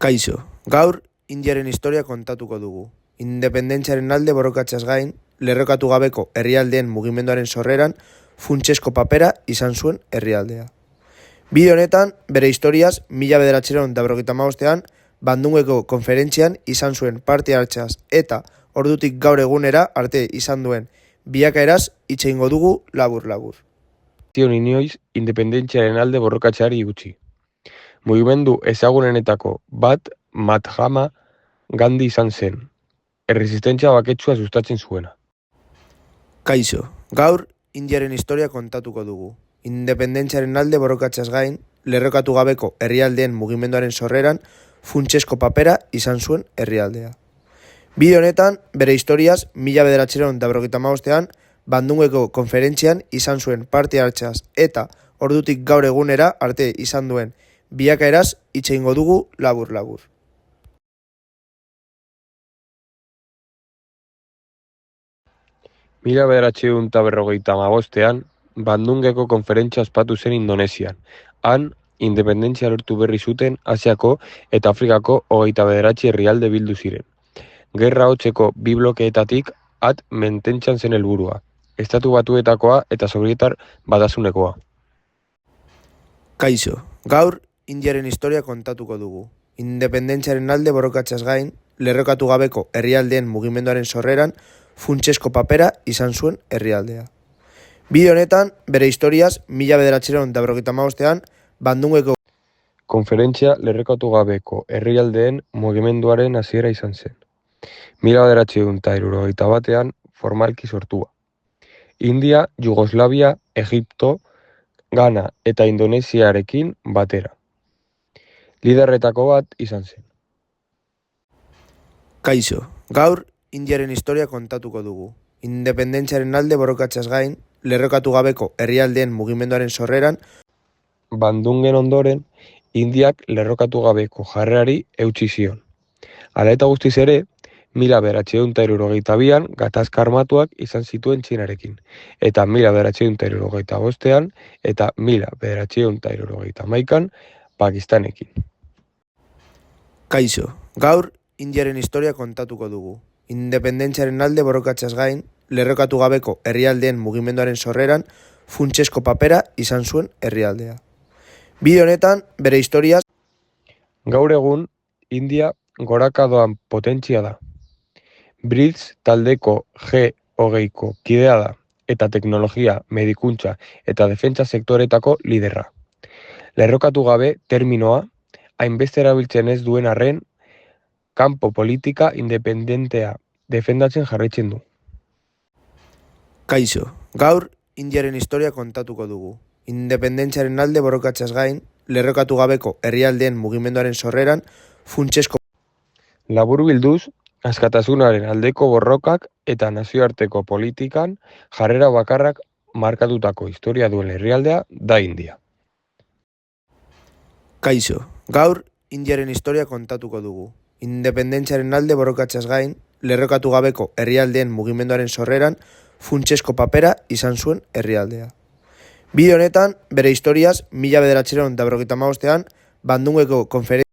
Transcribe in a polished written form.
Kaixo, gaur Indiaren historia kontatuko dugu. Independentziaren alde borrokatzeaz gain, lerrokatu gabeko herrialdeen mugimenduaren sorreran funtsezko papera izan zuen herrialdea. Bideo honetan, bere historiaz, 1995ean Bandungeko konferentzian izan zuen parte hartzeaz eta ordutik gaur egunera arte izan duen bilakaeraz hitz egingo dugu labur-labur. Zion inoiz independentziaren alde borrokatzeari gutxi. Mugimendu ezagunenetako bat Mahatma Gandhi izan zen, erresistentzia baketsua sustatzen zuena. Kaixo, gaur Indiaren historia kontatuko dugu. Independentziaren alde borrokatzeaz gain, lerrokatu gabeko herrialdeen mugimenduaren sorreran funtsezko papera izan zuen herrialdea. Bideo honetan, bere historiaz, 1995ean Bandungeko konferentzian izan zuen parte hartzeaz eta ordutik gaur egunera arte izan duen bilakaeraz hitz egingo dugu labur-labur. Mila 1995ean Bandungeko konferentzia ospatu zen Indonesian. Han, independentzia lortu berri zuten Asiako eta Afrikako 29 herrialde bildu ziren. Gerra hotzeko bi blokeetatik mantentzen zen helburua, Estatu Batuetakoa eta Sobietar Batasunekoa. Kaixo, gaur Indiaren historia kontatuko dugu. Independentziaren alde borrokatzeaz gain, lerrokatu gabeko herrialdeen mugimenduaren sorreran funtsezko papera izan zuen herrialdea. Bideo honetan, bere historiaz, 1995ean Bandungeko Konferentzia lerrokatu gabeko herrialdeen mugimenduaren hasiera izan zen. 1961ean formalki sortua. India, Jugoslavia, Egipto, Ghana eta Indonesiarekin batera. Liderretako bat izan zen. Kaixo, gaur Indiaren historia kontatuko dugu. Independentziaren alde borrokatzeaz gain, lerrokatu gabeko herrialdeen mugimenduaren sorreran Bandungen ondoren, Indiak lerrokatu gabeko jarrerari eutsi zion. Hala eta guztiz ere, 1962ean gatazka armatuak izan zituen Txinarekin, eta 1965ean eta 1971ean Pakistanekin. Kaixo, gaur Indiaren historia kontatuko dugu. Independentziaren alde borrokatzeaz gain, lerrokatu gabeko herrialdeen mugimenduaren sorreran funtsezko papera izan zuen herrialdea. Bideo honetan, bere historiaz, Gaur egun, India gorakadoan potentzia da. BRICS taldeko G20ko kidea da, eta teknologia, medikuntza eta defentsa sektoretako liderra. Lerrokatu gabe terminoa, hainbeste erabiltzen ez duen arren, kanpo politika independentea defendatzen jarraitzen du. Kaixo, gaur Indiaren historia kontatuko dugu. Independentziaren alde borrokatzeaz gain, lerrokatu gabeko herrialdeen mugimenduaren sorreran funtsezko Laburbilduz, askatasunaren aldeko borrokak eta nazioarteko politikan jarrera bakarrak markatutako historia duen herrialdea da India. Kaixo, gaur Indiaren historia kontatuko dugu. Independentziaren alde borrokatzeaz gain, lerrokatu gabeko herrialdeen mugimenduaren sorreran funtsezko papera izan zuen herrialdea. Bideo honetan, bere historiaz, 1995ean Bandungeko konferentzia